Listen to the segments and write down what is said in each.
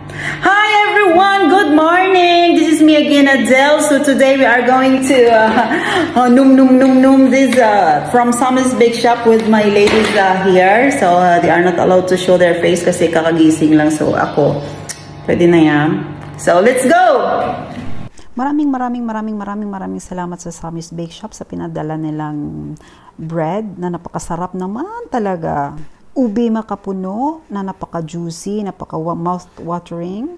Hi everyone, good morning. This is me again, Adele. So today we are going to this from Sammy's Bake Shop with my ladies here. So they are not allowed to show their face kasi kakagising lang. So ako, pwede na yan. So let's go! Maraming salamat sa Sammy's Bake Shop sa pinadala nilang bread na napakasarap naman talaga. Ube makapuno na napaka-juicy, napaka-mouth-watering.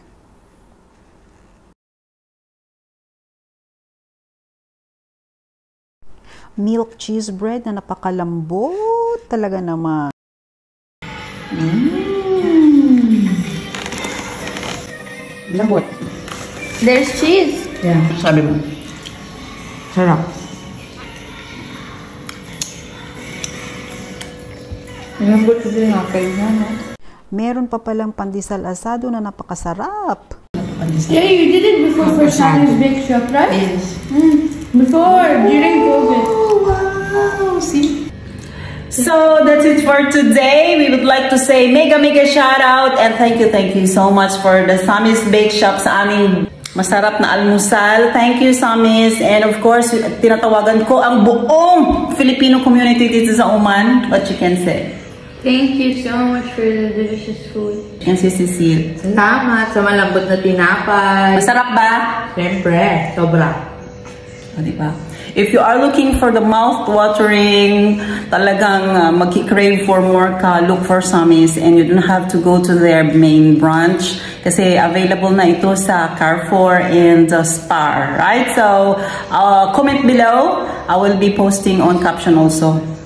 Milk cheese bread na napakalambot talaga naman. Lambot. There's cheese. Yeah, sabi mo. Sarap. Lambot din ang kainan. Meron pa palang pandesal asado na napakasarap. Yeah, you did it before for Sammy's Bake Shop, right? Yes. Before, during COVID. Wow, see? So that's it for today. We would like to say mega shout out and thank you so much for the Sammy's Bake Shop sa aming masarap na almusal. Thank you, Sammy's. And of course, tinatawagan ko ang buong Filipino community dito sa Oman. What you can say? Thank you so much for the delicious food. And si Cecile. Salamat sa malambot na tinapay. Masarap ba? Siyempre, sobra. O, diba? If you are looking for the mouth-watering, talagang mag-crave for more ka, look for Sammy's and you don't have to go to their main branch kasi available na ito sa Carrefour and Spar, right? So, comment below. I will be posting on caption also.